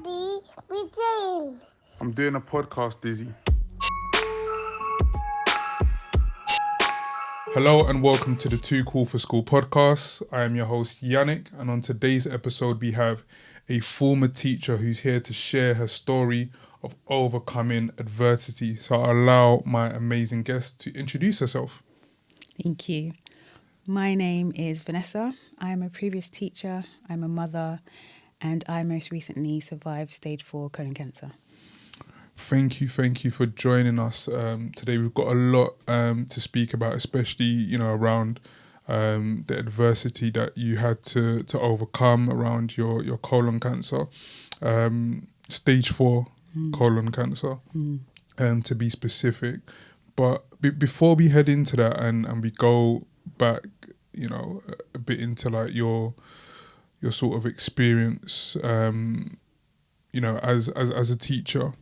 Daddy, we're doing. I'm doing a podcast, Dizzy. Hello and welcome to the Too Cool for School podcast. I am your host, Yannick, and on today's episode we have a former teacher who's here to share her story of overcoming adversity. So I'll allow my amazing guest to introduce herself. Thank you. My name is Vanessa. I'm a previous teacher, I'm a mother, and I most recently survived stage 4 colon cancer. Thank you for joining us today. We've got a lot to speak about, especially around the adversity that you had to overcome around your colon cancer, stage 4 colon cancer, to be specific. But before we head into that and we go back, a bit into like your sort of experience, as a teacher.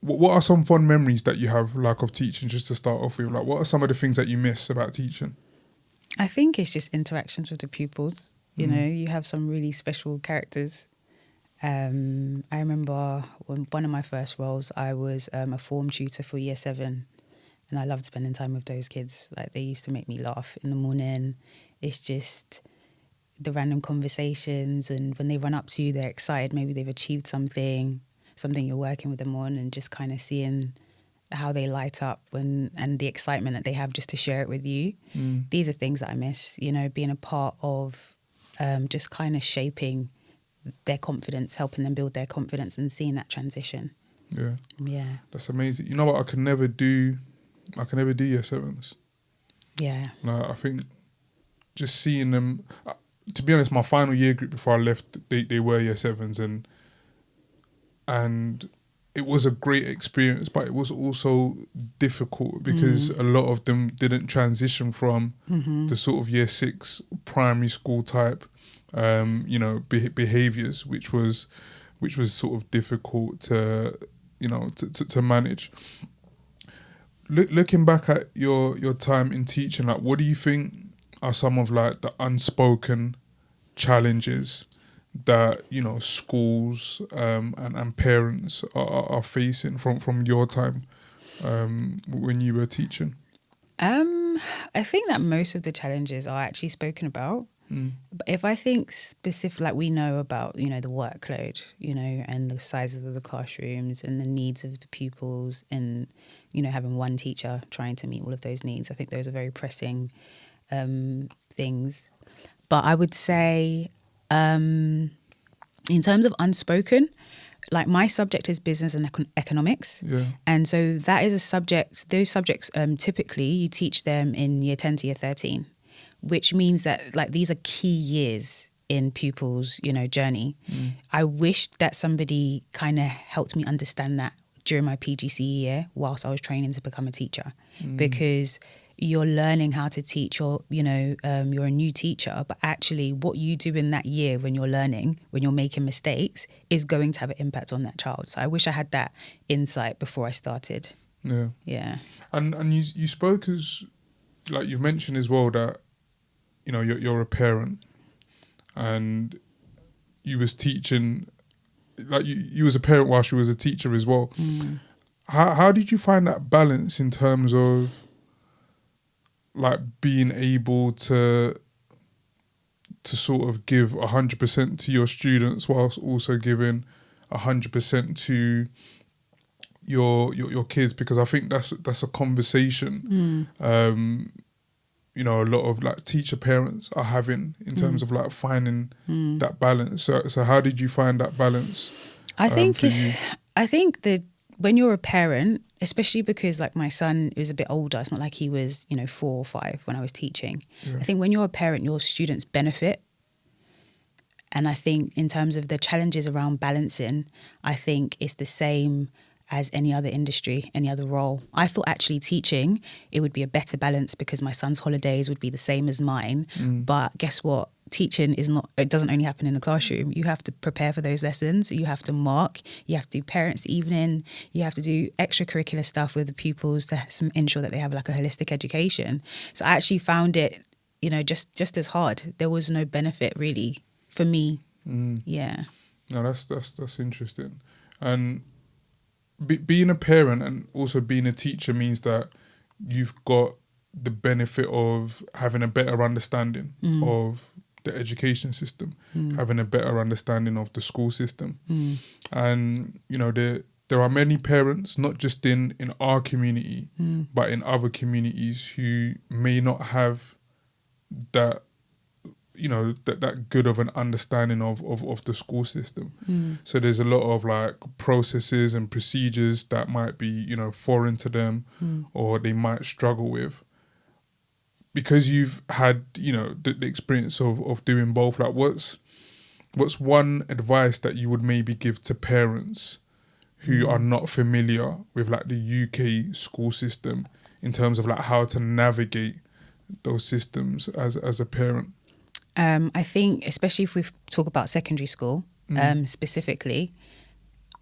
What are some fond memories that you have, like, of teaching, just to start off with? Like, what are some of the things that you miss about teaching? I think it's just interactions with the pupils. You have some really special characters. I remember one of my first roles, I was a form tutor for year 7, and I loved spending time with those kids. Like, they used to make me laugh in the morning. It's just the random conversations, and when they run up to you, they're excited. Maybe they've achieved something you're working with them on, and just kind of seeing how they light up and the excitement that they have just to share it with you. These are things that I miss, being a part of just kind of shaping their confidence, helping them build their confidence and seeing that transition. Yeah. That's amazing. You know what, I can never do year 7s. Yeah. Like, I think just seeing them, to be honest, my final year group before I left, they were year 7s, and it was a great experience, but it was also difficult because a lot of them didn't transition from the sort of year 6 primary school type, behaviours, which was sort of difficult to manage. Looking back at your time in teaching, like, what do you think are some of like the unspoken challenges that schools and parents are facing from your time when you were teaching? I think that most of the challenges are actually spoken about. But if I think specific, like, we know about the workload, and the sizes of the classrooms and the needs of the pupils, and having one teacher trying to meet all of those needs. I think those are very pressing things. But I would say, in terms of unspoken, like, my subject is business and economics. Yeah. And so that is a subject, those subjects, typically you teach them in year 10 to year 13, which means that, like, these are key years in pupils' journey. I wish that somebody kind of helped me understand that during my PGCE year whilst I was training to become a teacher, because you're learning how to teach, you're a new teacher, but actually what you do in that year when you're learning, when you're making mistakes, is going to have an impact on that child. So I wish I had that insight before I started. Yeah. And you spoke, as like you've mentioned as well, that you're a parent, and you was teaching, like you was a parent while she was a teacher as well. How did you find that balance in terms of, like, being able to sort of give 100% to your students whilst also giving 100% to your kids? Because I think that's a conversation a lot of, like, teacher parents are having in terms of, like, finding that balance. So how did you find that balance? I think that when you're a parent, especially because, like, my son was a bit older, it's not like he was 4 or 5 when I was teaching. I think when you're a parent, your students benefit. And I think in terms of the challenges around balancing, I think it's the same as any other industry, any other role. I thought actually teaching, it would be a better balance because my son's holidays would be the same as mine. But guess what? Teaching it doesn't only happen in the classroom. You have to prepare for those lessons. You have to mark. You have to do parents' evening. You have to do extracurricular stuff with the pupils to ensure that they have, like, a holistic education. So I actually found it, just as hard. There was no benefit really for me Yeah. No, that's interesting. And being a parent and also being a teacher means that you've got the benefit of having a better understanding of the education system, having a better understanding of the school system. And, you know, there are many parents, not just in our community, but in other communities who may not have that, you know, that good of an understanding of the school system. So there's a lot of like processes and procedures that might be, you know, foreign to them or they might struggle with. Because you've had, you know, the experience of doing both, like what's one advice that you would maybe give to parents who are not familiar with like the UK school system in terms of like how to navigate those systems as a parent? I think, especially if we talk about secondary school specifically,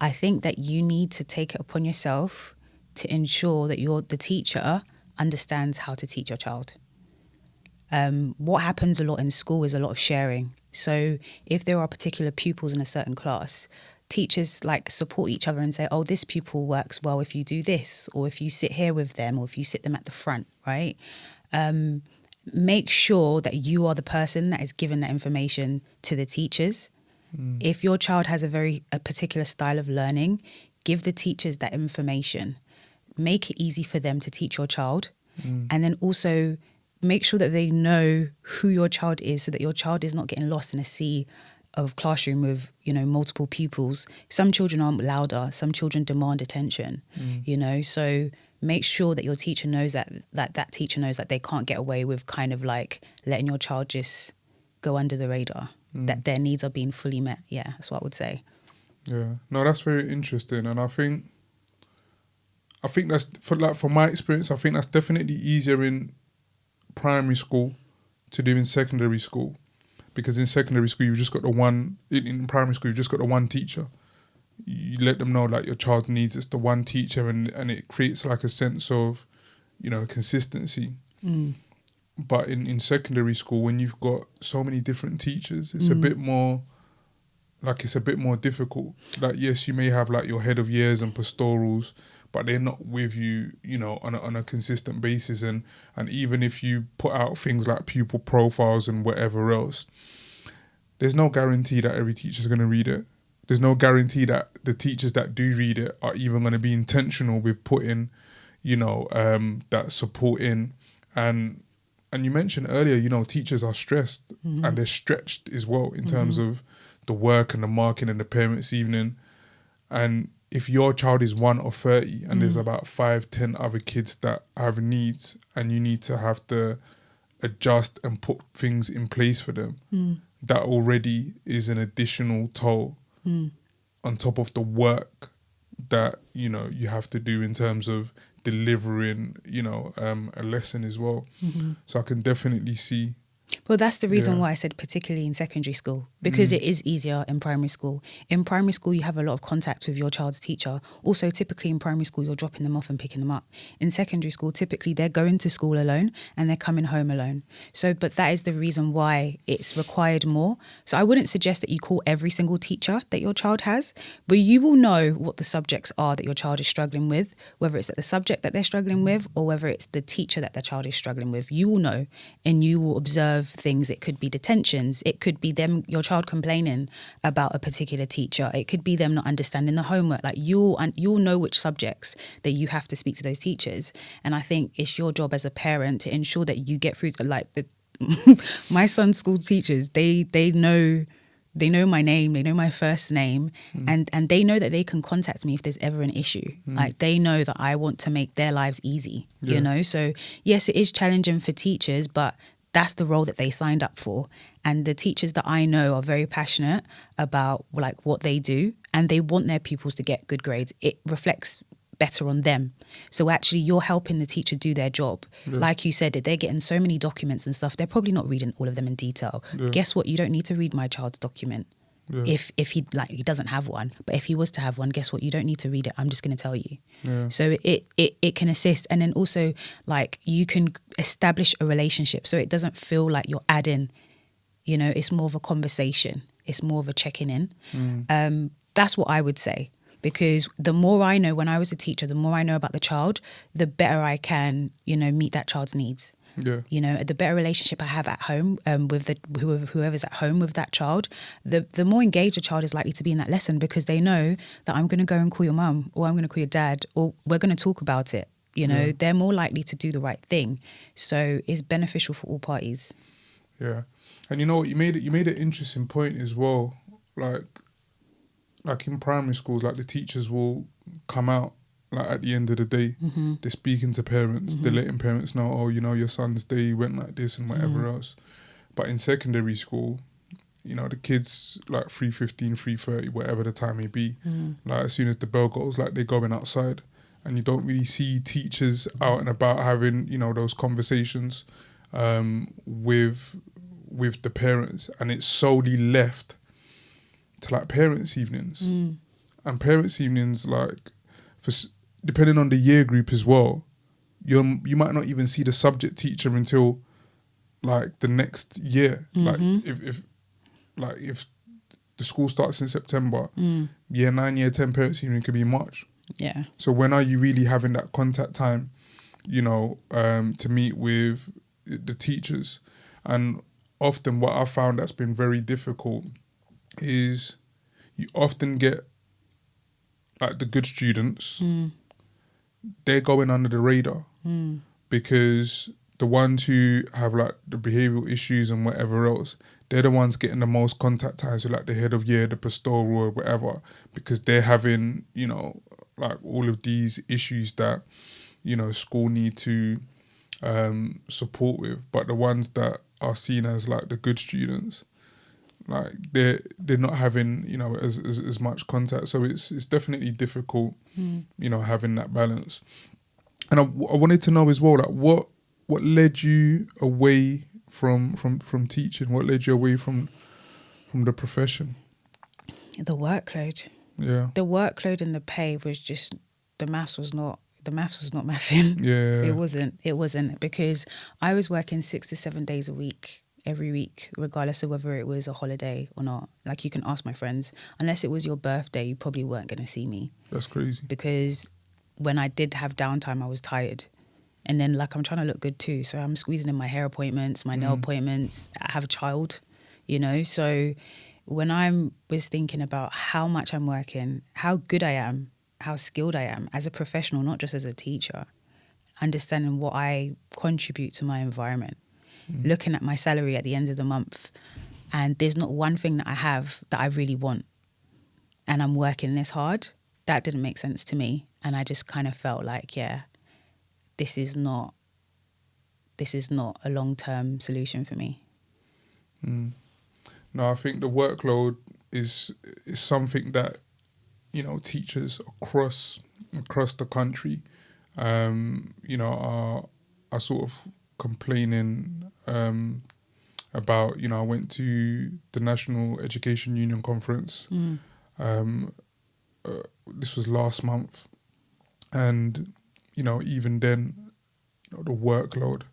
I think that you need to take it upon yourself to ensure that the teacher understands how to teach your child. What happens a lot in school is a lot of sharing. So if there are particular pupils in a certain class, teachers like support each other and say, oh, this pupil works well if you do this, or if you sit here with them, or if you sit them at the front, right? Make sure that you are the person that is giving that information to the teachers. If your child has a particular style of learning, give the teachers that information. Make it easy for them to teach your child. And then also make sure that they know who your child is so that your child is not getting lost in a sea of classroom with, you know, multiple pupils. Some children are louder, some children demand attention, you know, so make sure that your teacher knows that teacher knows that they can't get away with kind of like letting your child just go under the radar, that their needs are being fully met. Yeah, that's what I would say. Yeah, no, that's very interesting. And I think that's, from my experience, I think that's definitely easier in primary school to do in secondary school, because in secondary school you've just got the one, in primary school you've just got the one teacher. You let them know like your child's needs, it's the one teacher, and it creates like a sense of, you know, consistency. But in secondary school, when you've got so many different teachers, it's a bit more difficult. Like, yes, you may have like your head of years and pastorals, but they're not with you, you know, on a consistent basis. And even if you put out things like pupil profiles and whatever else, there's no guarantee that every teacher's going to read it. There's no guarantee that the teachers that do read it are even going to be intentional with putting, you know, that support in. And you mentioned earlier, you know, teachers are stressed and they're stretched as well in terms of the work and the marking and the parents' evening. And if your child is 1 of 30 and there's about 5-10 other kids that have needs, and you need to have to adjust and put things in place for them, that already is an additional toll on top of the work that, you know, you have to do in terms of delivering, you know, a lesson as well. So I can definitely see. Well, that's the reason why I said particularly in secondary school, because it is easier in primary school. In primary school, you have a lot of contact with your child's teacher. Also, typically in primary school, you're dropping them off and picking them up. In secondary school, typically they're going to school alone and they're coming home alone. So, but that is the reason why it's required more. So I wouldn't suggest that you call every single teacher that your child has, but you will know what the subjects are that your child is struggling with, whether it's the subject that they're struggling with or whether it's the teacher that their child is struggling with. You will know, and you will observe things. It could be detentions, it could be them, your child complaining about a particular teacher, it could be them not understanding the homework. Like you'll know which subjects that you have to speak to those teachers. And I think it's your job as a parent to ensure that you get through to, like, my son's school teachers, they know my name, they know my first name, and they know that they can contact me if there's ever an issue. Like they know that I want to make their lives easy, you know? So yes, it is challenging for teachers, but that's the role that they signed up for. And the teachers that I know are very passionate about like what they do, and they want their pupils to get good grades. It reflects better on them. So actually you're helping the teacher do their job. Like you said, they're getting so many documents and stuff, they're probably not reading all of them in detail. Guess what? You don't need to read my child's document. If he doesn't have one, but if he was to have one, guess what? You don't need to read it. I'm just going to tell you. So it can assist, and then also like you can establish a relationship, so it doesn't feel like you're adding. You know, it's more of a conversation. It's more of a checking in. That's what I would say. Because the more I know, when I was a teacher, the more I know about the child, the better I can, meet that child's needs. Yeah. The better relationship I have at home with whoever's at home with that child, the more engaged a child is likely to be in that lesson, because they know that I'm going to go and call your mum, or I'm going to call your dad, or we're going to talk about it. They're more likely to do the right thing. So it's beneficial for all parties. Yeah. And you know what, you made an interesting point as well. Like in primary schools, like the teachers will come out like at the end of the day, they're speaking to parents, they're letting parents know, oh, your son's day went like this and whatever else. But in secondary school, the kids like 3:15, 3:30, whatever the time may be, like as soon as the bell goes, like they're going outside, and you don't really see teachers out and about having, those conversations with the parents, and it's solely left to like parents' evenings. And parents' evenings, like, depending on the year group as well, you might not even see the subject teacher until like the next year. Like if the school starts in September, year 9, year 10 parents' evening could be in March. Yeah. So when are you really having that contact time, to meet with the teachers? And often what I've found that's been very difficult is you often get like the good students, they're going under the radar because the ones who have like the behavioural issues and whatever else, they're the ones getting the most contact times with like the head of year, the pastoral or whatever, because they're having, like all of these issues that, school need to support with. But the ones that are seen as like the good students, like they're not having, as much contact. So it's definitely difficult, having that balance. And I wanted to know as well, like what led you away from teaching? What led you away from the profession? The workload. Yeah. The workload and the pay was just, the maths was not mathing. Yeah. It wasn't because I was working 6 to 7 days a week, every week, regardless of whether it was a holiday or not. Like, you can ask my friends, unless it was your birthday, you probably weren't going to see me. That's crazy. Because when I did have downtime, I was tired. And then, like, I'm trying to look good too. So I'm squeezing in my hair appointments, my nail appointments. I have a child, So when I was thinking about how much I'm working, how good I am, how skilled I am as a professional, not just as a teacher, understanding what I contribute to my environment, looking at my salary at the end of the month, and there's not one thing that I have that I really want, and I'm working this hard, that didn't make sense to me. And I just kind of felt like, this is not a long-term solution for me. No, I think the workload is something that, teachers across the country, are sort of complaining about. I went to the National Education Union Conference. This was last month, and even then, the workload,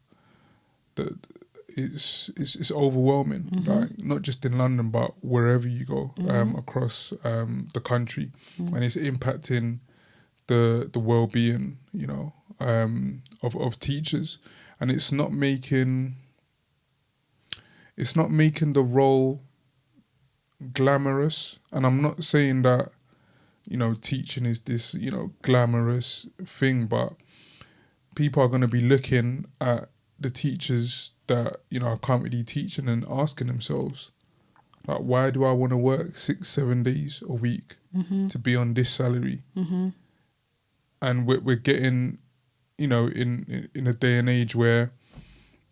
it's overwhelming. Like, not just in London, but wherever you go across the country, and it's impacting the well-being, of teachers, and it's not making the role glamorous. And I'm not saying that teaching is this glamorous thing, but people are going to be looking at the teachers that are currently teaching and asking themselves, like, why do I want to work 6-7 days a week to be on this salary? And we're getting, in a day and age where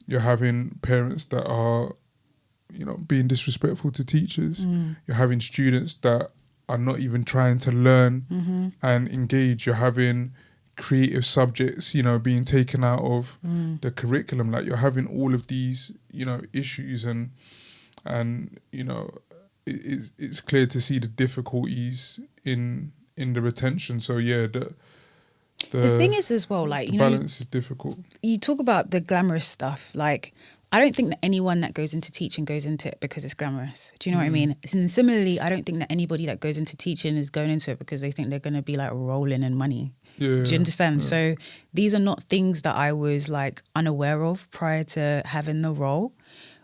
you're having parents that are, being disrespectful to teachers. You're having students that are not even trying to learn and engage. You're having creative subjects, being taken out of the curriculum. Like, you're having all of these, issues, and it's clear to see the difficulties in the retention. So the thing is as well, like, the balance is difficult. You talk about the glamorous stuff, like, I don't think that anyone that goes into teaching goes into it because it's glamorous. Do you know what I mean? And similarly, I don't think that anybody that goes into teaching is going into it because they think they're going to be like rolling in money. Yeah. Do you understand? Yeah. So these are not things that I was like unaware of prior to having the role,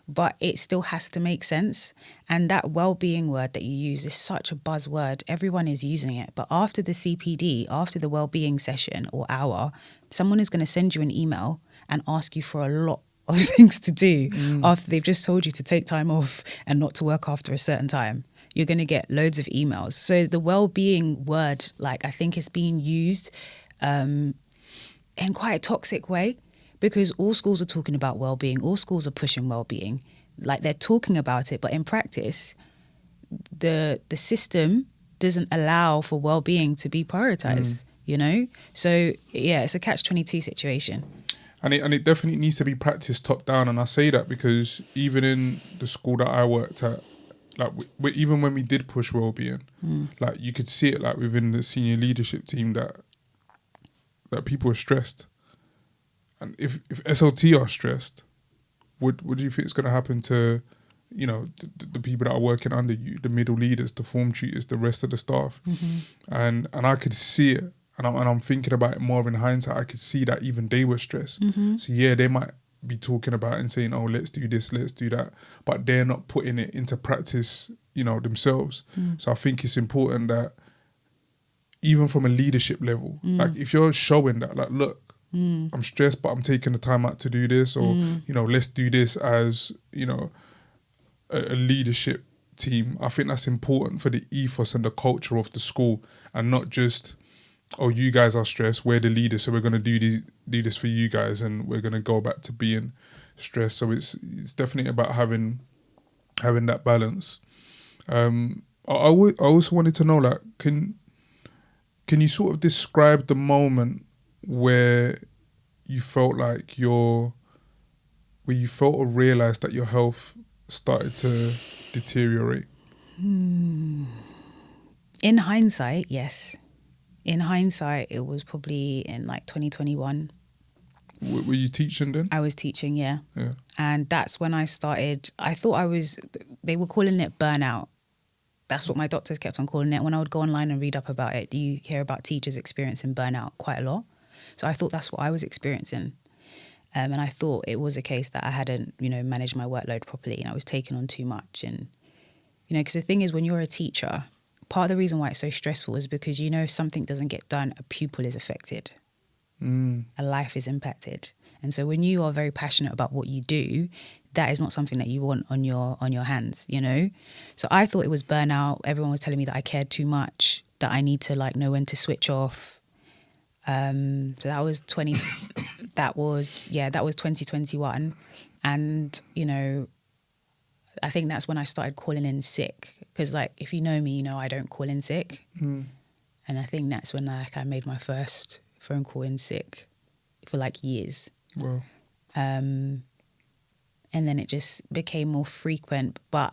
but it still has to make sense. And that well-being word that you use is such a buzzword. Everyone is using it. But after the CPD, after the well-being session or hour, someone is going to send you an email and ask you for a lot of things to do after they've just told you to take time off and not to work after a certain time. You're going to get loads of emails. So the well-being word, like I think it's being used in quite a toxic way, because all schools are talking about well-being. All schools are pushing well-being. Like they're talking about it, but in practice, the system doesn't allow for well-being to be prioritized, you know? So yeah, it's a catch-22 situation. And it definitely needs to be practiced top down. And I say that because even in the school that I worked at, like even when we did push wellbeing, like you could see it like within the senior leadership team that people are stressed. And if SLT are stressed, what do you think is going to happen to, you know, the people that are working under you, the middle leaders, the form tutors, the rest of the staff? And I could see it. And I'm thinking about it more in hindsight. I could see that even they were stressed. So yeah, they might be talking about and saying, "Oh, let's do this, let's do that," but they're not putting it into practice, you know, themselves. So I think it's important that even from a leadership level, like if you're showing that, like, look, I'm stressed, but I'm taking the time out to do this, or you know, let's do this as, you know, a leadership team. I think that's important for the ethos and the culture of the school, and not just, oh, you guys are stressed, we're the leaders, so we're going to do this for you guys, and we're going to go back to being stressed. So it's definitely about having that balance. I also wanted to know, like, can you sort of describe the moment where you felt like where you felt or realised that your health started to deteriorate? In hindsight, yes. In hindsight, it was probably in like 2021. Were you teaching then? I was teaching, yeah. Yeah. And that's when I started, they were calling it burnout. That's what my doctors kept on calling it. When I would go online and read up about it, you hear about teachers experiencing burnout quite a lot. So I thought that's what I was experiencing. And I thought it was a case that I hadn't, you know, managed my workload properly and I was taking on too much. And, you know, because the thing is, when you're a teacher, part of the reason why it's so stressful is because, you know, if something doesn't get done, a pupil is affected. A life is impacted. And so when you are very passionate about what you do, that is not something that you want on your hands, you know? So I thought it was burnout. Everyone was telling me that I cared too much, that I need to like know when to switch off. So that was 2021. And, you know, I think that's when I started calling in sick. Because like, if you know me, you know I don't call in sick. And I think that's when like I made my first phone call in sick for like years. Wow. And then it just became more frequent, but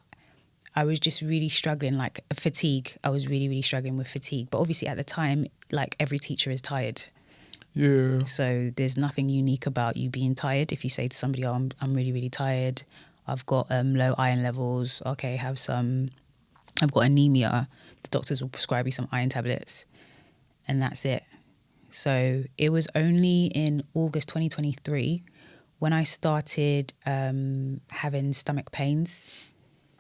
I was just really struggling, like fatigue. I was really, really struggling with fatigue. But obviously at the time, like every teacher is tired. Yeah. So there's nothing unique about you being tired. If you say to somebody, "Oh, I'm really, really tired. I've got low iron levels. Okay, I've got anemia." The doctors will prescribe you some iron tablets, and that's it. So it was only in August 2023 when I started having stomach pains.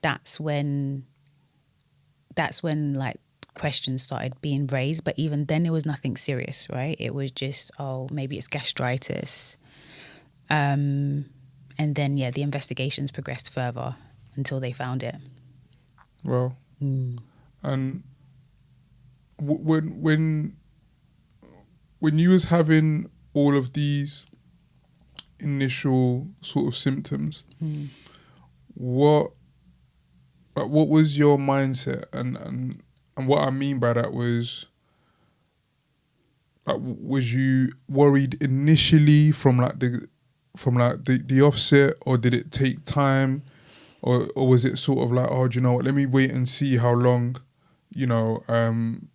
That's when like questions started being raised. But even then, it was nothing serious, right? It was just, oh, maybe it's gastritis. And then, yeah, the investigations progressed further until they found it. Well, and when you was having all of these initial sort of symptoms, what was your mindset? And what I mean by that was, like, was you worried initially from the offset, or did it take time, or was it sort of like, oh, do you know what, let me wait and see how long, you know,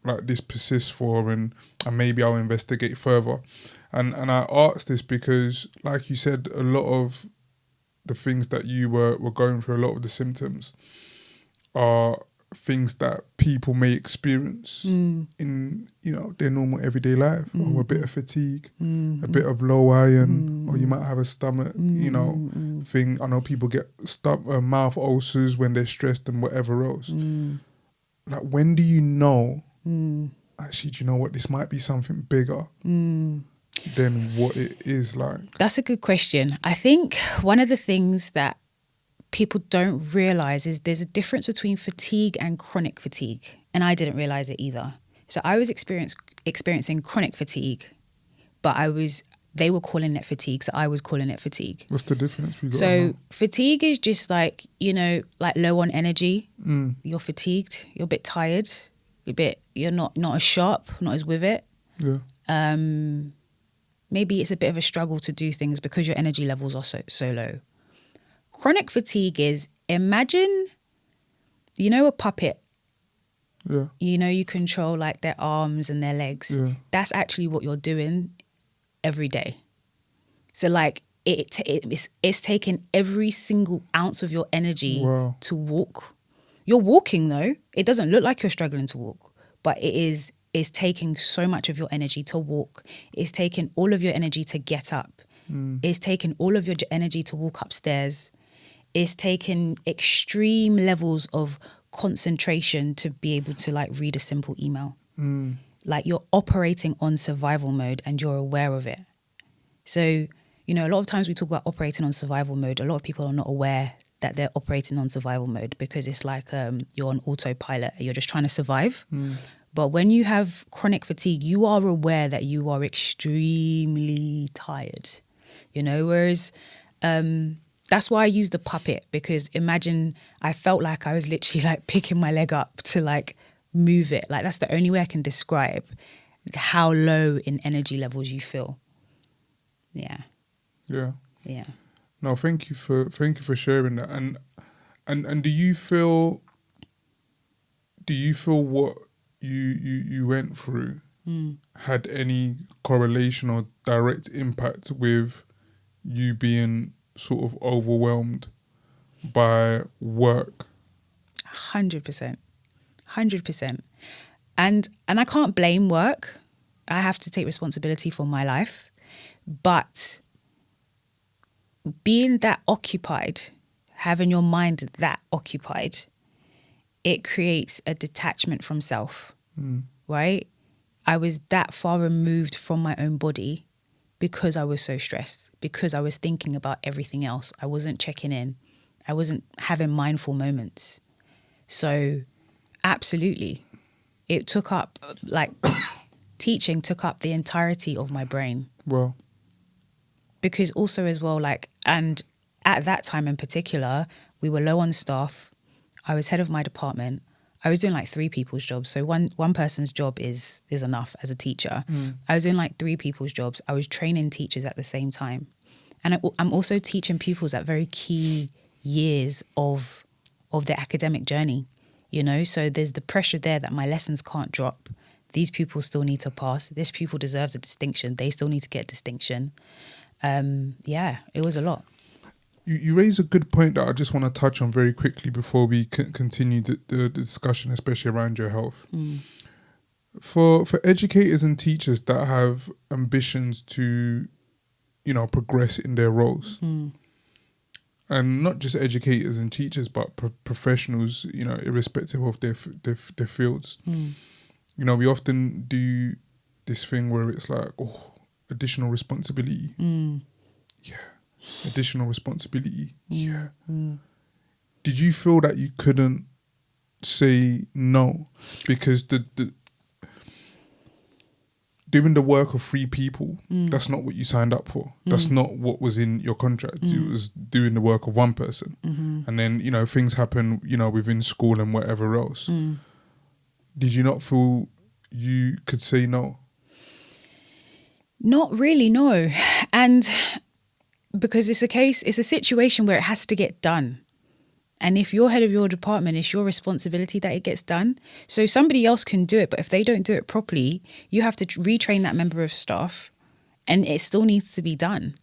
like this persists for, and maybe I'll investigate further. And I asked this because, like you said, a lot of the things that you were going through, a lot of the symptoms are things that people may experience in, you know, their normal everyday life, or a bit of fatigue, a bit of low iron, or you might have a stomach, you know, thing. I know people get mouth ulcers when they're stressed and whatever else. Like, when do you know, actually, do you know what, this might be something bigger than what it is like? That's a good question. I think one of the things that people don't realize is there's a difference between fatigue and chronic fatigue. And I didn't realize it either. So I was experiencing chronic fatigue, but they were calling it fatigue, so I was calling it fatigue. What's the difference? Fatigue is just like, you know, like low on energy. You're fatigued, you're a bit tired, you're not as sharp, not as with it. Yeah. Maybe it's a bit of a struggle to do things because your energy levels are so low. Chronic fatigue is, imagine, you know, a puppet. Yeah. You know, you control like their arms and their legs. Yeah. That's actually what you're doing every day. So like it's taking every single ounce of your energy to walk. You're walking though. It doesn't look like you're struggling to walk, but it's taking so much of your energy to walk. It's taking all of your energy to get up. It's taking all of your energy to walk upstairs. It's taken extreme levels of concentration to be able to like read a simple email. Like, you're operating on survival mode and you're aware of it. So, you know, a lot of times we talk about operating on survival mode. A lot of people are not aware that they're operating on survival mode because it's like you're on autopilot. You're just trying to survive. But when you have chronic fatigue, you are aware that you are extremely tired, you know, whereas that's why I use the puppet, because imagine I felt like I was literally like picking my leg up to like move it. Like, that's the only way I can describe how low in energy levels you feel. Yeah. No, thank you for sharing that. And do you feel what you went through had any correlation or direct impact with you being sort of overwhelmed by work? 100%. And I can't blame work. I have to take responsibility for my life. But being that occupied, having your mind that occupied, it creates a detachment from self, right? I was that far removed from my own body because I was so stressed, because I was thinking about everything else. I wasn't checking in. I wasn't having mindful moments. So absolutely, it took up, like, teaching took up the entirety of my brain. Well, because also as well, like, and at that time in particular, we were low on staff. I was head of my department. I was doing like 3 people's jobs. So one person's job is enough as a teacher. I was doing like 3 people's jobs. I was training teachers at the same time. And I'm also teaching pupils at very key years of their academic journey, you know? So there's the pressure there that my lessons can't drop. These pupils still need to pass. This pupil deserves a distinction. They still need to get distinction. Yeah, it was a lot. You raise a good point that I just want to touch on very quickly before we continue the discussion, especially around your health. For educators and teachers that have ambitions to, you know, progress in their roles, and not just educators and teachers, but professionals, you know, irrespective of their fields. You know, we often do this thing where it's like, oh, additional responsibility. Yeah. Additional responsibility. Yeah. Did you feel that you couldn't say no? Because doing the work of 3 people, that's not what you signed up for. That's not what was in your contract. It was doing the work of 1 person. And then, you know, things happen, you know, within school and whatever else. Did you not feel you could say no? Not really, no. And because it's a situation where it has to get done. And if you're head of your department, it's your responsibility that it gets done. So somebody else can do it, but if they don't do it properly, you have to retrain that member of staff and it still needs to be done.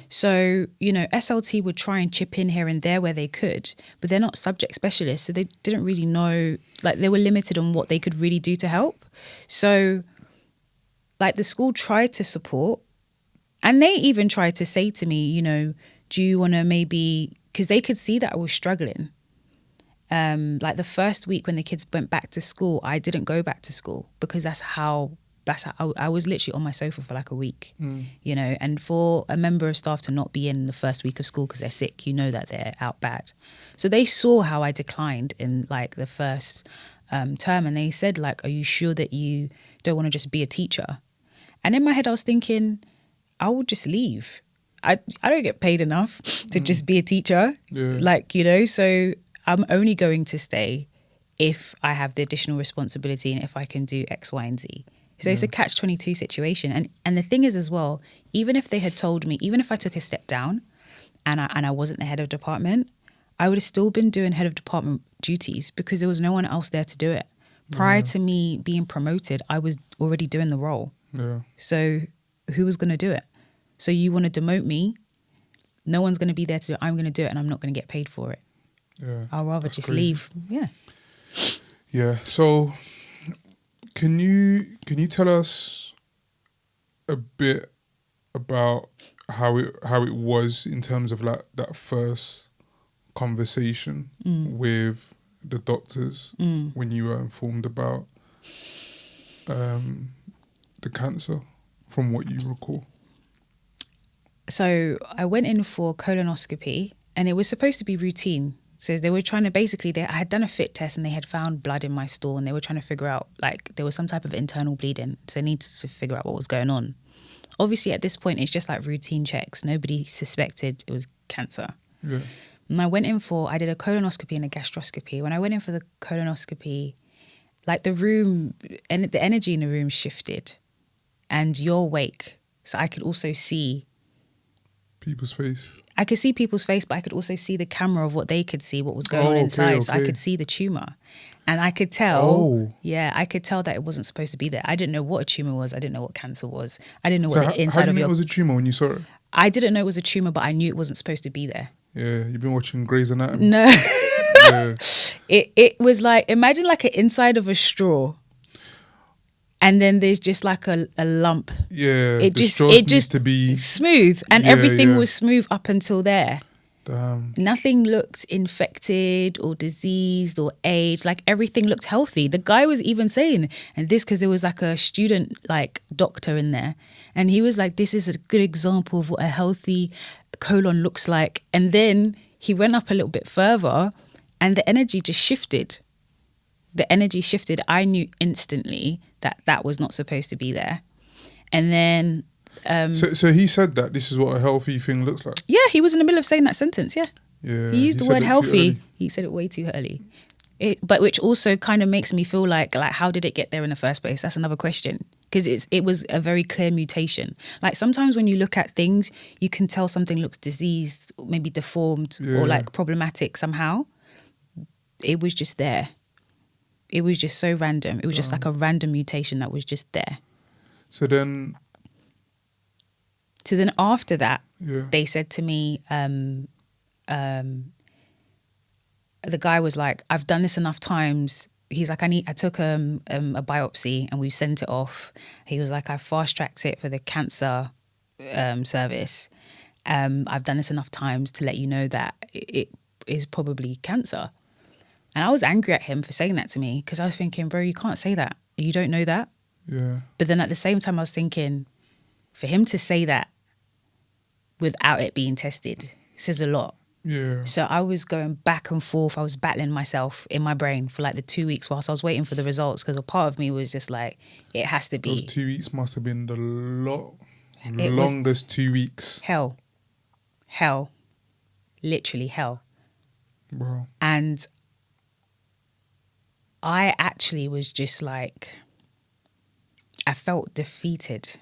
So, you know, SLT would try and chip in here and there where they could, but they're not subject specialists. So they didn't really know, like they were limited on what they could really do to help. So like the school tried to support, and they even tried to say to me, you know, do you want to maybe, because they could see that I was struggling. Like the first week when the kids went back to school, I didn't go back to school because that's how I was literally on my sofa for like a week, you know, and for a member of staff to not be in the first week of school because they're sick, you know that they're out bad. So they saw how I declined in like the first term, and they said like, are you sure that you don't want to just be a teacher? And in my head I was thinking, I will just leave. I don't get paid enough to just be a teacher. Yeah. Like, you know, so I'm only going to stay if I have the additional responsibility and if I can do X, Y, and Z. So it's a catch-22 situation. And the thing is as well, even if they had told me, even if I took a step down and I wasn't the head of department, I would have still been doing head of department duties because there was no one else there to do it. Prior to me being promoted, I was already doing the role. Yeah. So who was going to do it? So you want to demote me? No one's going to be there to do it. I'm going to do it and I'm not going to get paid for it. Yeah. I'll rather That's just crazy. leave. Yeah. Yeah. So can you tell us a bit about how it was in terms of like that first conversation with the doctors when you were informed about the cancer, from what you recall? So I went in for colonoscopy and it was supposed to be routine. So they were trying to I had done a fit test and they had found blood in my stool and they were trying to figure out like there was some type of internal bleeding. So they needed to figure out what was going on. Obviously at this point, it's just like routine checks. Nobody suspected it was cancer. Yeah. And I did a colonoscopy and a gastroscopy. When I went in for the colonoscopy, like the room and the energy in the room shifted and you're awake. So I could also see People's face. I could see people's face, but I could also see the camera of what they could see, what was going on inside. So I could see the tumor. And I could tell, I could tell that it wasn't supposed to be there. I didn't know what a tumor was. I didn't know what cancer was. I didn't know what the inside how of did you know your... it was a tumor when you saw it? I didn't know it was a tumor, but I knew it wasn't supposed to be there. Yeah, you've been watching Grey's Anatomy. No. Yeah. It was like, imagine like an inside of a straw. And then there's just like a lump. Yeah, It the just straws needs to be smooth, and Yeah, everything yeah. was smooth up until there. Damn. Nothing looked infected or diseased or aged. Like everything looked healthy. The guy was even saying, and this because there was like a student like doctor in there, and he was like, "This is a good example of what a healthy colon looks like." And then he went up a little bit further, and the energy just shifted. The energy shifted. I knew instantly that that was not supposed to be there. And then... So he said that this is what a healthy thing looks like? yeah, he was in the middle of saying that sentence, yeah. Yeah. He used the said word it too healthy. early. He said it way too early. But which also kind of makes me feel like how did it get there in the first place? That's another question. Because it was a very clear mutation. Like sometimes when you look at things, you can tell something looks diseased, maybe deformed or like problematic somehow. It was just there. It was just so random. It was just like a random mutation that was just there. So then After that, Yeah. they said to me, the guy was like, I've done this enough times. He's like, I took a biopsy and we sent it off. He was like, I fast-tracked it for the cancer service. I've done this enough times to let you know that it is probably cancer. And I was angry at him for saying that to me because I was thinking, bro, you can't say that. You don't know that. Yeah. But then at the same time, I was thinking, for him to say that without it being tested says a lot. Yeah. So I was going back and forth. I was battling myself in my brain for like the 2 weeks whilst I was waiting for the results because a part of me was just like, it has to be. Those 2 weeks must have been the It was longest 2 weeks. hell. Literally hell. Wow. And I actually was just like, I felt defeated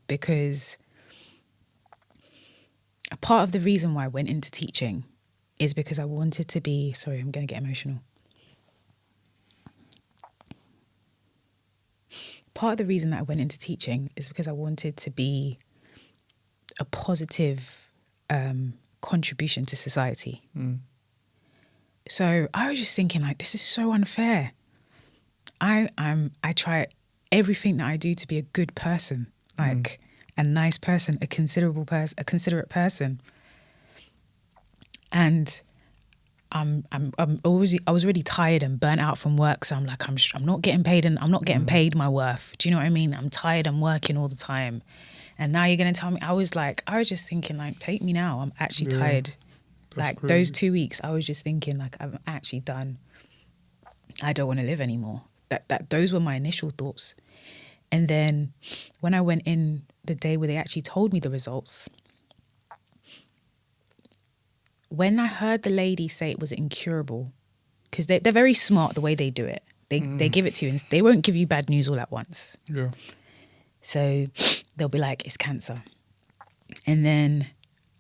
because a part of the reason why I went into teaching is because I wanted to be, sorry, I'm going to get emotional. Part of the reason that I went into teaching is because I wanted to be positive contribution to society. So I was just thinking, like, this is so unfair. I try everything that I do to be a good person, like a nice person, a considerate person. And I was already tired and burnt out from work, so I'm like, I'm not getting paid, and I'm not getting paid my worth. Do you know what I mean? I'm tired. I'm working all the time, and now you're gonna tell me? I was just thinking, like, take me now. I'm actually tired. Like crazy. those 2 weeks, I was just thinking, like, I'm actually done. I don't want to live anymore. Those were my initial thoughts, and then when I went in the day where they actually told me the results. When I heard the lady say it was incurable, because they're very smart the way they do it. They give it to you and they won't give you bad news all at once. Yeah. So they'll be like, it's cancer. And then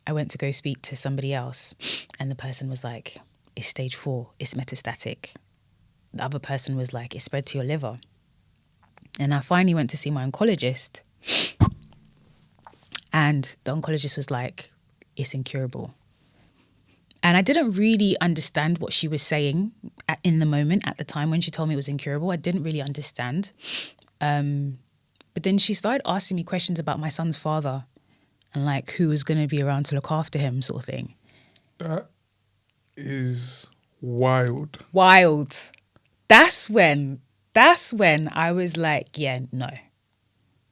I went to go speak to somebody else and the person was like, it's stage 4, it's metastatic. The other person was like, it's spread to your liver. And I finally went to see my oncologist and the oncologist was like, it's incurable. And I didn't really understand what she was saying in the moment, at the time when she told me it was incurable. I didn't really understand. But then she started asking me questions about my son's father and like who was going to be around to look after him, sort of thing. That is wild. Wild. That's when I was like, yeah, no.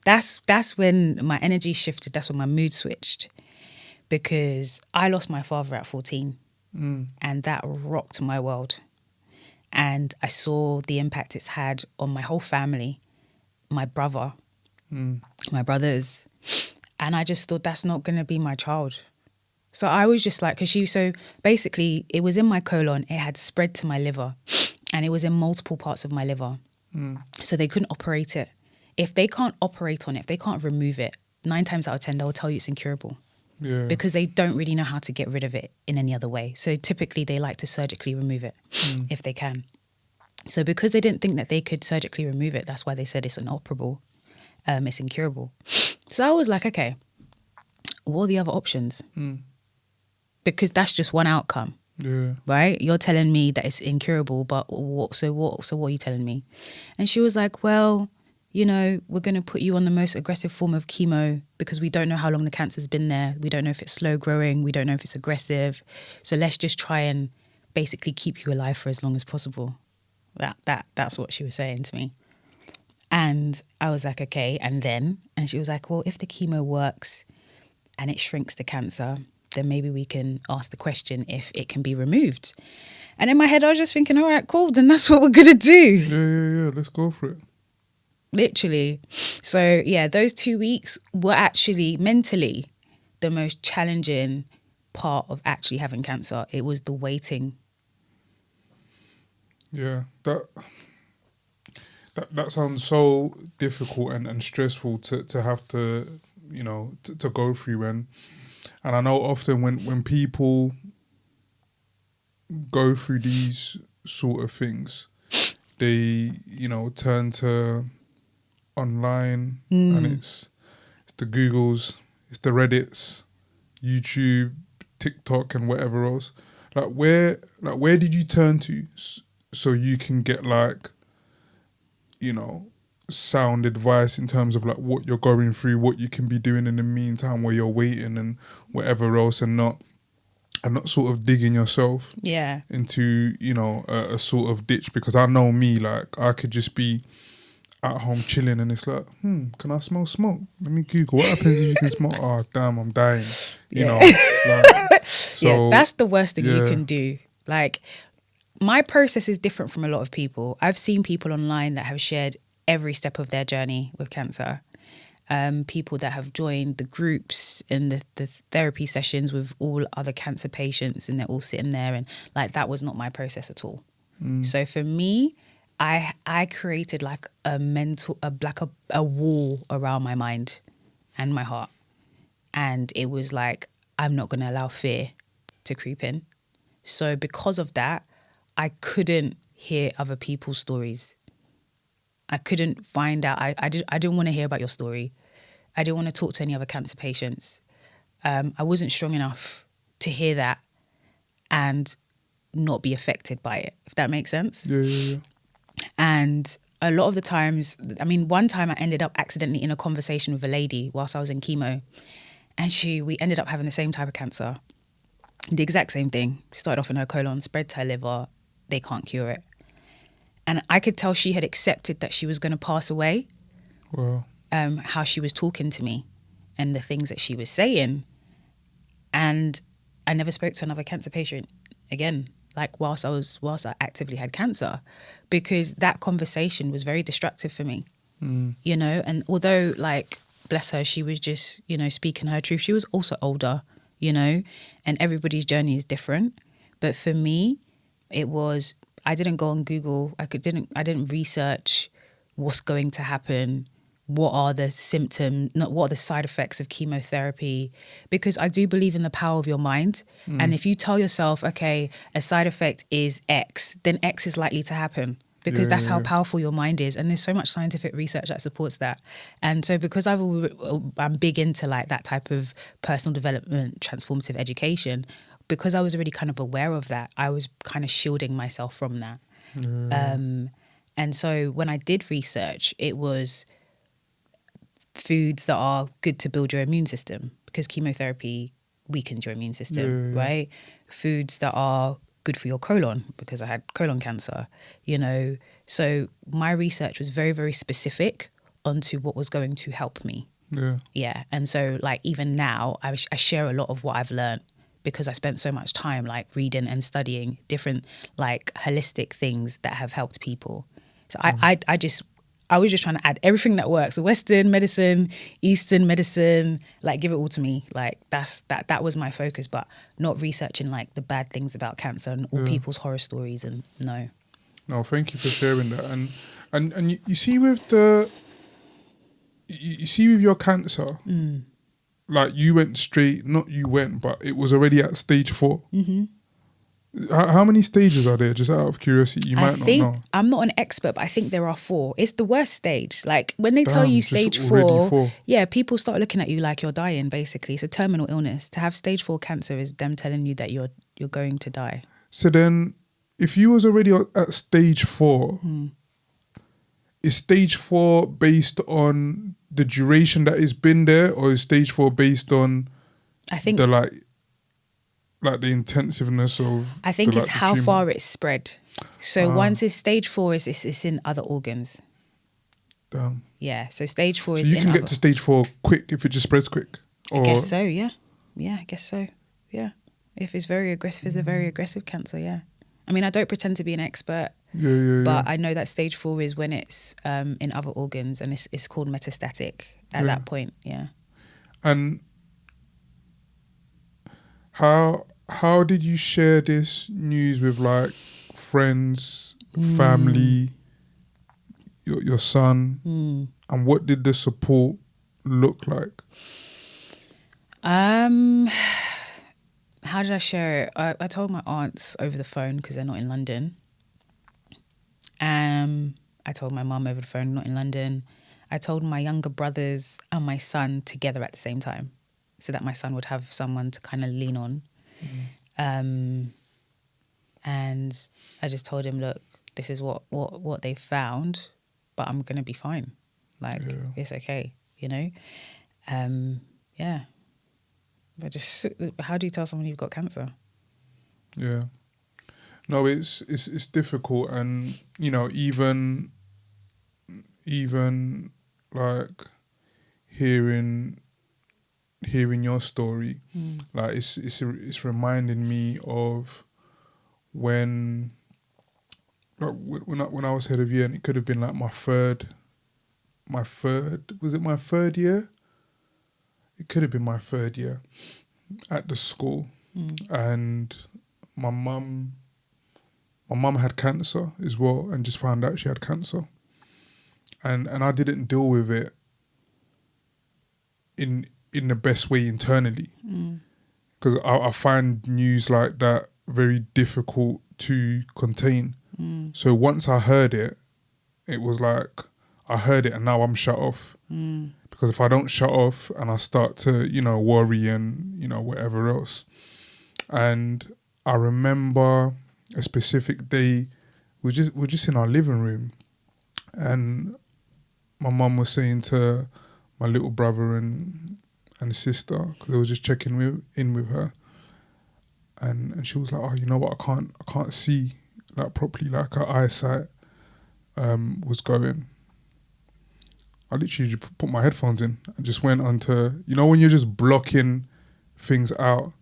That's when my energy shifted. That's when my mood switched. Because I lost my father at 14 and that rocked my world. And I saw the impact it's had on my whole family, my brother, my brothers. And I just thought, that's not going to be my child. So I was just like, so basically it was in my colon, it had spread to my liver and it was in multiple parts of my liver. So they couldn't operate it. If they can't operate on it, if they can't remove it, 9 times out of 10, they'll tell you it's incurable. Yeah. Because they don't really know how to get rid of it in any other way. So typically they like to surgically remove it if they can. So because they didn't think that they could surgically remove it, that's why they said it's inoperable, it's incurable. So I was like, okay, what are the other options? Because that's just one outcome. Yeah. Right? You're telling me that it's incurable, but so what are you telling me? And she was like, well, you know, we're going to put you on the most aggressive form of chemo because we don't know how long the cancer's been there. We don't know if it's slow growing. We don't know if it's aggressive. So let's just try and basically keep you alive for as long as possible. That's what she was saying to me. And I was like, okay. And she was like, well, if the chemo works and it shrinks the cancer, then maybe we can ask the question if it can be removed. And in my head, I was just thinking, all right, cool. Then that's what we're going to do. Yeah. Let's go for it. Literally. So yeah, those 2 weeks were actually mentally the most challenging part of actually having cancer. It was the waiting. Yeah, that sounds so difficult and stressful to have to, you know, to go through. And I know often when people go through these sort of things, they, you know, turn to online and it's the Googles, it's the Reddits, YouTube, TikTok and whatever else. Where did you turn to so you can get like, you know, sound advice in terms of like what you're going through, what you can be doing in the meantime while you're waiting and whatever else, and not sort of digging yourself into, you know, a sort of ditch? Because I know me, like I could just be at home chilling and it's like, can I smell smoke? Let me Google what happens if you can smoke. Oh damn, I'm dying. You know, like, so, yeah, that's the worst thing you can do. Like, my process is different from a lot of people. I've seen people online that have shared every step of their journey with cancer. People that have joined the groups and the therapy sessions with all other cancer patients, and they're all sitting there, and like that was not my process at all. So for me, I created like a wall around my mind and my heart, and it was like, I'm not going to allow fear to creep in. So because of that, I couldn't hear other people's stories. I couldn't find out. I didn't want to hear about your story. I didn't want to talk to any other cancer patients. I wasn't strong enough to hear that and not be affected by it, if that makes sense. Yeah. And a lot of the times, I mean, one time I ended up accidentally in a conversation with a lady whilst I was in chemo, and we ended up having the same type of cancer, the exact same thing. Started off in her colon, spread to her liver. They can't cure it. And I could tell she had accepted that she was going to pass away. Wow. How she was talking to me and the things that she was saying. And I never spoke to another cancer patient again, like whilst I actively had cancer, because that conversation was very destructive for me, you know. And although, like, bless her, she was just, you know, speaking her truth. She was also older, you know, and everybody's journey is different. But for me, it was, I didn't go on Google. I didn't research what's going to happen. What are the symptoms, what are the side effects of chemotherapy? Because I do believe in the power of your mind. And if you tell yourself, okay, a side effect is X, then X is likely to happen, because that's how powerful your mind is. And there's so much scientific research that supports that. And so because I'm big into like that type of personal development, transformative education, because I was already kind of aware of that, I was kind of shielding myself from that. And so when I did research, it was foods that are good to build your immune system, because chemotherapy weakens your immune system, right? Foods that are good for your colon, because I had colon cancer, you know. So my research was very, very specific onto what was going to help me. Yeah. And so like even now I share a lot of what I've learned, because I spent so much time like reading and studying different like holistic things that have helped people. So I was just trying to add everything that works. Western medicine, Eastern medicine, like give it all to me. Like that was my focus, but not researching like the bad things about cancer and all people's horror stories. And no. No, thank you for sharing that. And you see with your cancer, like you went straight, but it was already at stage 4. Mm-hmm. How many stages are there? Just out of curiosity, you might not know. I'm not an expert, but I think there are 4. It's the worst stage. Like when they tell you stage 4, yeah, people start looking at you like you're dying. Basically, it's a terminal illness. To have stage 4 cancer is them telling you that you're going to die. So then, if you was already at stage 4, is stage 4 based on the duration that it's been there, or is stage 4 based on I think the like the intensiveness of? I think it's how far it's spread. So once it's stage 4, it's in other organs. Damn. Yeah. So stage 4 so is. You can get to stage 4 quick if it just spreads quick. I guess so. Yeah. Yeah. I guess so. Yeah. If it's very aggressive, it's a very aggressive cancer. Yeah. I mean, I don't pretend to be an expert. But I know that stage 4 is when it's in other organs, and it's called metastatic at that point. Yeah. And how did you share this news with like friends, family, your son, and what did the support look like? How did I share it? I told my aunts over the phone, because they're not in London. I told my mum over the phone, not in London. I told my younger brothers and my son together at the same time, so that my son would have someone to kind of lean on. And I just told him, look, this is what they found, but I'm going to be fine. Like, it's okay, you know? Yeah. But just, how do you tell someone you've got cancer? Yeah. No, it's difficult, and you know, even like hearing your story, like it's reminding me of when I was head of year, and it could have been like my third was it my third year? It could have been my third year at the school, and my mum had cancer as well, and just found out she had cancer. And I didn't deal with it in the best way internally, because I find news like that very difficult to contain. So once I heard it, it was like I heard it and now I'm shut off. Because if I don't shut off and I start to, worry and, whatever else. And I remember a specific day, we're just in our living room, and my mum was saying to my little brother and sister, because I was just checking in with her, and she was like, "Oh, you know what? I can't see like properly. Like her eyesight was going." I literally just put my headphones in and just went onto, when you're just blocking things out,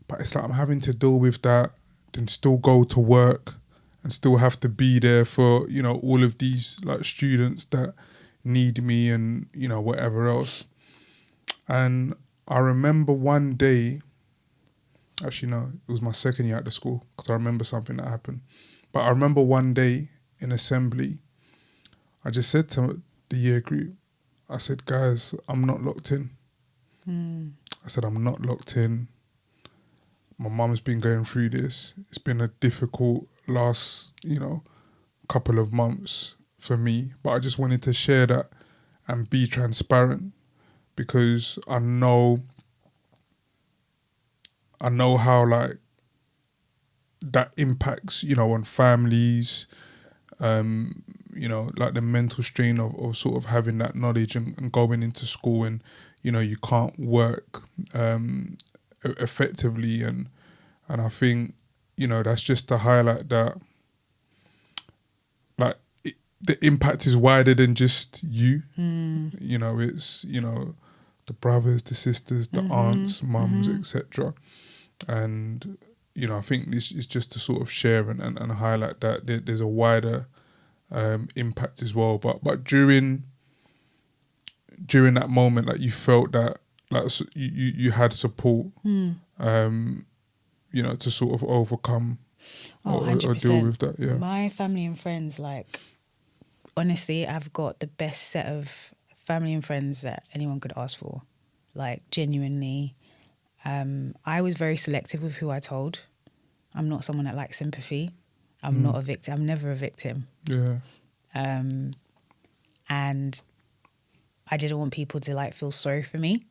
but it's like I'm having to deal with that, then still go to work and still have to be there for, all of these like students that need me and, whatever else. And I remember one day, actually no, it was my second year at the school, because I remember something that happened. But I remember one day in assembly, I just said to the year group, I said, "Guys, I'm not locked in." I said, "I'm not locked in. My mum's been going through this. It's been a difficult last, couple of months for me. But I just wanted to share that and be transparent, because I know how like that impacts, on families, like the mental strain of sort of having that knowledge and going into school and, you can't work effectively. And I think, that's just to highlight that, like, the impact is wider than just you. It's, the brothers, the sisters, the aunts, mums, etc. And, I think this is just to sort of share and highlight that there's a wider impact as well. But during that moment, like, you felt that, like, you had support, to sort of overcome or deal with that. Yeah. My family and friends, like, honestly, I've got the best set of family and friends that anyone could ask for. Like, genuinely. I was very selective with who I told. I'm not someone that likes sympathy. I'm not a victim. I'm never a victim. Yeah. And I didn't want people to like feel sorry for me.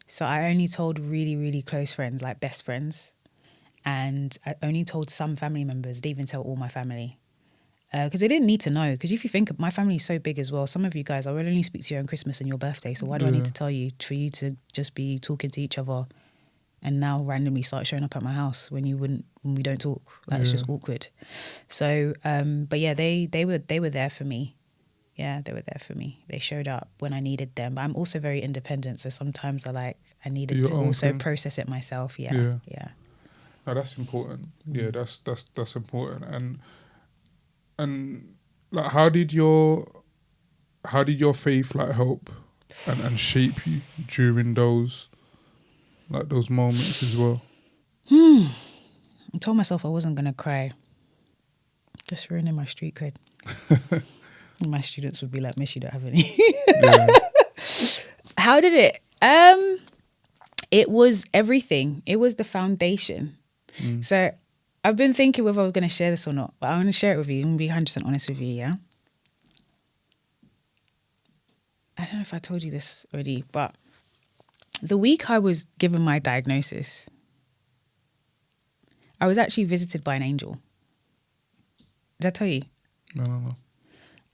So I only told really, really close friends, like best friends. And I only told some family members. I didn't even tell all my family. Because they didn't need to know. Because if you think, my family is so big as well. Some of you guys, I will only speak to you on Christmas and your birthday. So why do I need to tell you for you to just be talking to each other and now randomly start showing up at my house when we don't talk? Like, it's just awkward. So, but yeah, they were there for me. Yeah, they were there for me. They showed up when I needed them. But I'm also very independent. So sometimes I needed to also process it myself. Yeah. No, that's important. Yeah, that's important. And like, how did your faith like help and shape you during those moments as well? I told myself I wasn't gonna cry. Just ruining my street cred. My students would be like, "Miss, you don't have any." How did it? It was everything. It was the foundation. So I've been thinking whether I was going to share this or not, but I'm going to share it with you. I'm going to be 100% honest with you, yeah? I don't know if I told you this already, but the week I was given my diagnosis, I was actually visited by an angel. Did I tell you? No.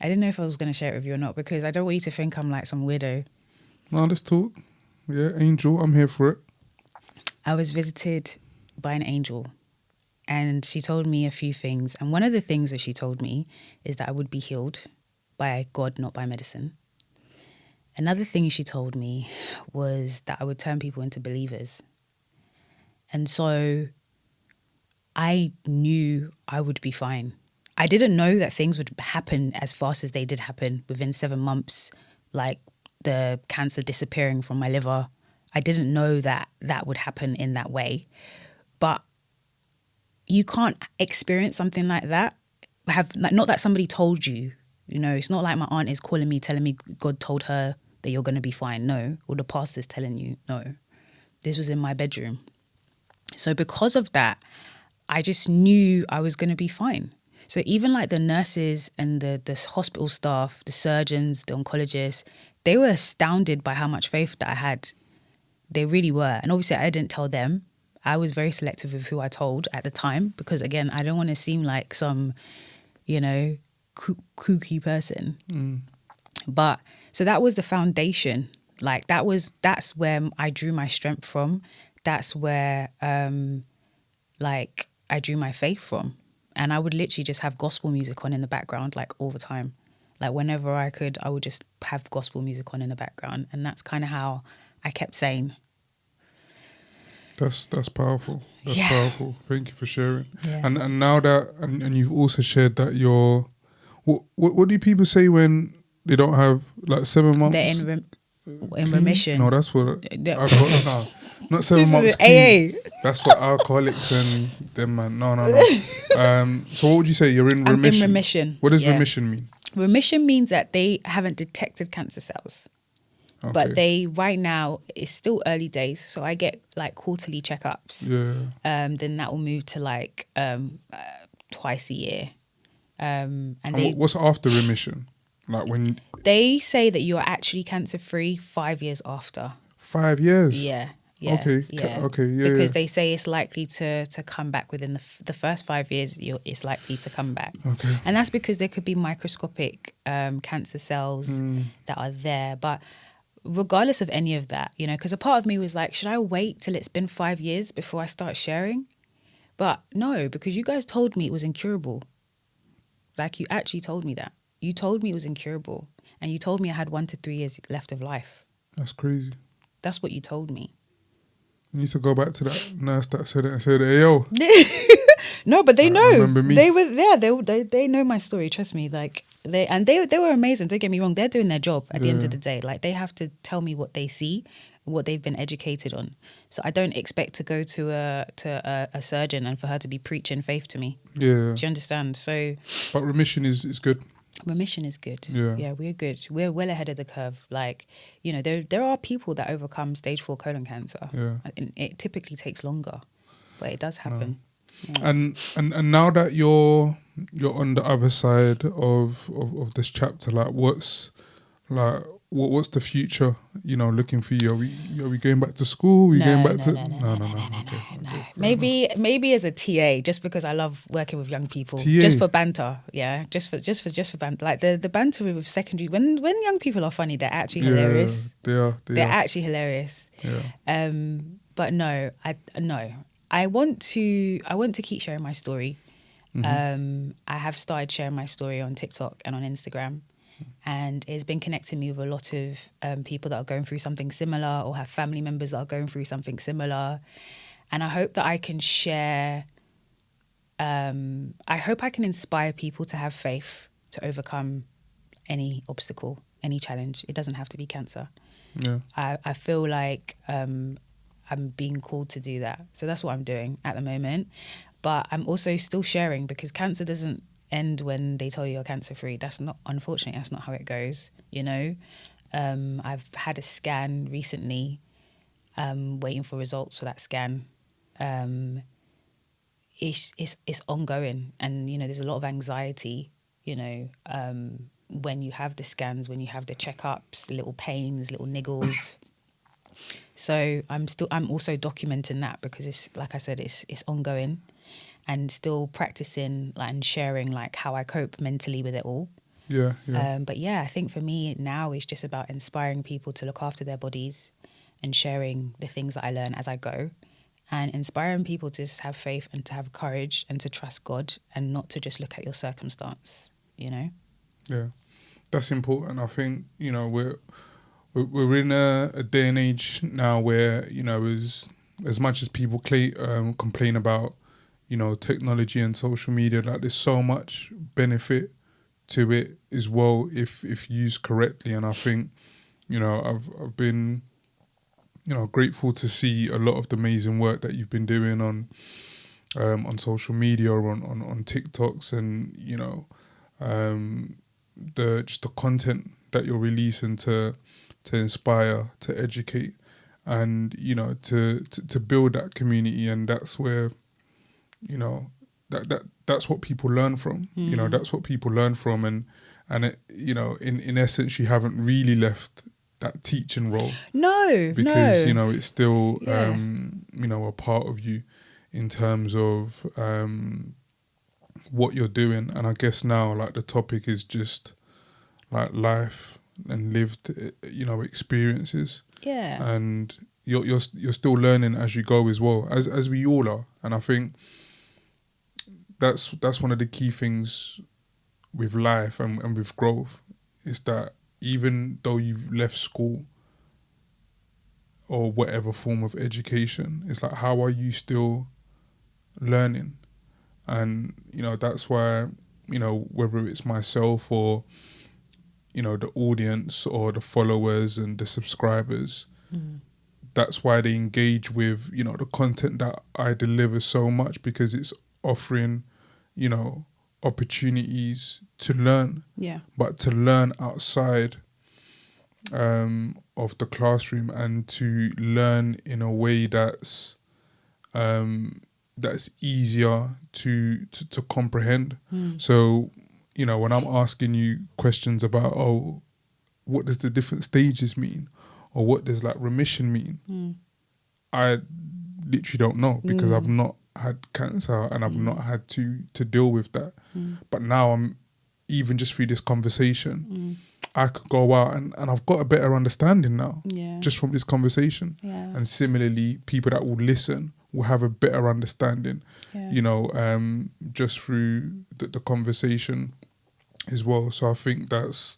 I didn't know if I was going to share it with you or not, because I don't want you to think I'm like some weirdo. No, let's talk. Yeah, angel, I'm here for it. I was visited by an angel, and she told me a few things. And one of the things that she told me is that I would be healed by God, not by medicine. Another thing she told me was that I would turn people into believers. And so I knew I would be fine. I didn't know that things would happen as fast as they did happen within 7 months, like the cancer disappearing from my liver. I didn't know that that would happen in that way. But you can't experience something like that. Not that somebody told you, it's not like my aunt is calling me, telling me God told her that you're going to be fine. No. Or the pastor's telling you. No. This was in my bedroom. So because of that, I just knew I was going to be fine. So even like the nurses and the hospital staff, the surgeons, the oncologists, they were astounded by how much faith that I had. They really were. And obviously I didn't tell them. I was very selective with who I told at the time because, again, I don't want to seem like some, you know, kooky person. But so that was the foundation. Like that's where I drew my strength from. That's where like I drew my faith from. And I would literally just have gospel music on in the background, like all the time. Like whenever I could, I would just have gospel music on in the background. And that's kind of how I kept sane. That's powerful. That's Yeah. powerful. Thank you for sharing. Yeah. And now that and you've also shared that you're what do people say when they don't have like 7 months? They're in remission. No, that's for They're- no, not 7 months. This is Clean. That's for alcoholics and them, man. No. So what would you say? You're in I'm remission. in remission. What does Yeah. remission mean? Remission means that they haven't detected cancer cells. Okay. But they, right now, it's still early days. So I get like quarterly checkups. Yeah. Then that will move to like twice a year. And What's after remission? Like when they say that you're actually cancer free 5 years after. 5 years? Yeah. Okay. Yeah. Okay. Yeah. Because they say it's likely to come back within the first 5 years. It's likely to come back. Okay. And that's because there could be microscopic cancer cells that are there. But regardless of any of that, you know, because a part of me was like, should I wait till it's been 5 years before I start sharing? But no, because you guys told me it was incurable. Like, you actually told me that. You told me it was incurable. And you told me I had 1 to 3 years left of life. That's crazy. That's what you told me. You need to go back to that nurse that said it and said, hey, yo. No, but they know. Remember me? They were there. They know my story. Trust me. Like they were amazing. Don't get me wrong. They're doing their job at the end of the day. Like, they have to tell me what they see, what they've been educated on. So I don't expect to go to a surgeon and for her to be preaching faith to me. Yeah. Do you understand? So But remission is good. remission is good. Yeah. We're good. We're well ahead of the curve. Like, you know, there are people that overcome stage 4 colon cancer. Yeah. And it typically takes longer, but it does happen. Yeah. And now that you're on the other side of this chapter, like what's the future, you know, looking for you? Are we going back to school? No. Okay. Maybe as a TA, just because I love working with young people, TA. just for banter. Yeah, just for banter. Like the banter with secondary, when young people are funny, they're actually hilarious. They're Actually hilarious. Yeah. But no, I want to keep sharing my story. I have started sharing my story on TikTok and on Instagram. And it's been connecting me with a lot of people that are going through something similar or have family members that are going through something similar. And I hope that I can share, I hope I can inspire people to have faith to overcome any obstacle, any challenge. It doesn't have to be cancer. Yeah. I feel like I'm being called to do that. So that's what I'm doing at the moment. But I'm also still sharing because cancer doesn't end when they tell you you're cancer free. Unfortunately, that's not how it goes, you know. I've had a scan recently, waiting for results for that scan. It's ongoing, and you know, there's a lot of anxiety, you know, when you have the scans, when you have the checkups, little pains, little niggles. So I'm also documenting that because it's, like I said, it's ongoing. And still practicing and sharing like how I cope mentally with it all. Yeah. But yeah, I think for me now it's just about inspiring people to look after their bodies and sharing the things that I learn as I go, and inspiring people to just have faith and to have courage and to trust God and not to just look at your circumstance, you know? Yeah, that's important. I think, you know, we're in a day and age now where, you know, as much as people complain about, you know, technology and social media, like there's so much benefit to it as well if used correctly. And I think, you know, I've been, you know, grateful to see a lot of the amazing work that you've been doing on social media or on TikToks, and you know, the content that you're releasing to inspire, to educate, and you know, to build that community. And that's where, you know, that's what people learn from. You know, that's what people learn from, and it, you know, in essence, you haven't really left that teaching role. No, Because, no. it's still, Yeah. a part of you in terms of what you're doing. And I guess now, like, the topic is just like life and lived, experiences. Yeah. And you're still learning as you go as well, as we all are. And I think that's one of the key things with life and with growth, is that even though you've left school or whatever form of education, it's like, how are you still learning? And that's why, whether it's myself or the audience or the followers and the subscribers, that's why they engage with the content that I deliver so much, because it's offering opportunities to learn, Yeah. but to learn outside of the classroom, and to learn in a way that's easier to comprehend. So when I'm asking you questions about, what does the different stages mean, or what does like remission mean, I literally don't know, because I've not had cancer and I've not had to deal with that. But now I'm, even just through this conversation, I could go out and I've got a better understanding now, Yeah. just from this conversation. Yeah. And similarly, people that will listen will have a better understanding, Yeah. just through the conversation as well. So I think that's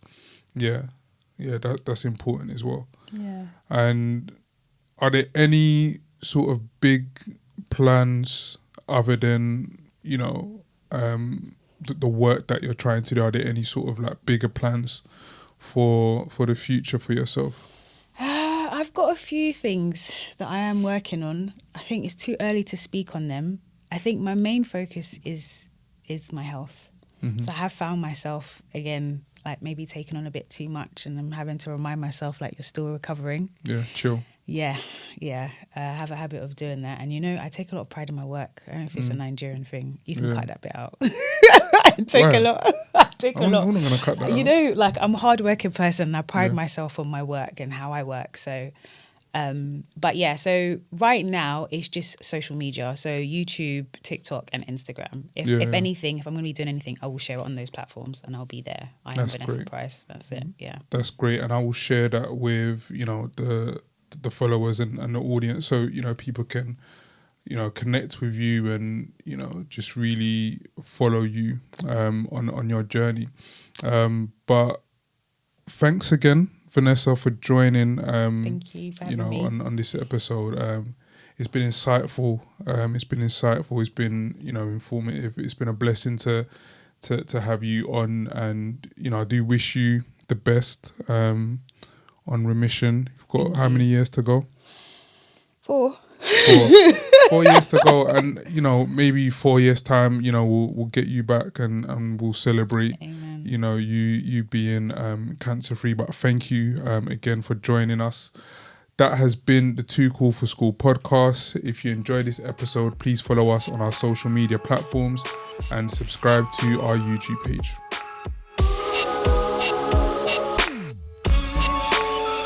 important as well. Yeah. And are there any sort of big plans other than the work that you're trying to do? Are there any sort of like bigger plans for the future for yourself? I've got a few things that I am working on. I think it's too early to speak on them. I think my main focus is my health. So I have found myself again, like maybe taking on a bit too much, and I'm having to remind myself, like, you're still recovering. Yeah, chill. Yeah. I have a habit of doing that. And, I take a lot of pride in my work. I don't know if it's a Nigerian thing. You can cut that bit out. I take Why? a lot. I take a lot. I'm not going to cut that out. Like, I'm a hardworking person and I pride myself on my work and how I work. So, but yeah, so right now it's just social media. So YouTube, TikTok and Instagram. If anything, if I'm going to be doing anything, I will share it on those platforms and I'll be there. I am Vanessa Price. That's it. Yeah. That's great. And I will share that with, the followers and the audience, so people can connect with you and just really follow you on your journey. But thanks again, Vanessa, for joining. Thank you for having me. On this episode. It's been insightful. It's been informative. It's been a blessing to have you on, and I do wish you the best on remission. You've got how many years to go? 4. 4 years to go, and maybe 4 years time, we'll get you back and we'll celebrate. Amen. You being cancer free. But thank you again for joining us. That has been the Too Cool for School podcast. If you enjoyed this episode, please follow us on our social media platforms and subscribe to our YouTube page.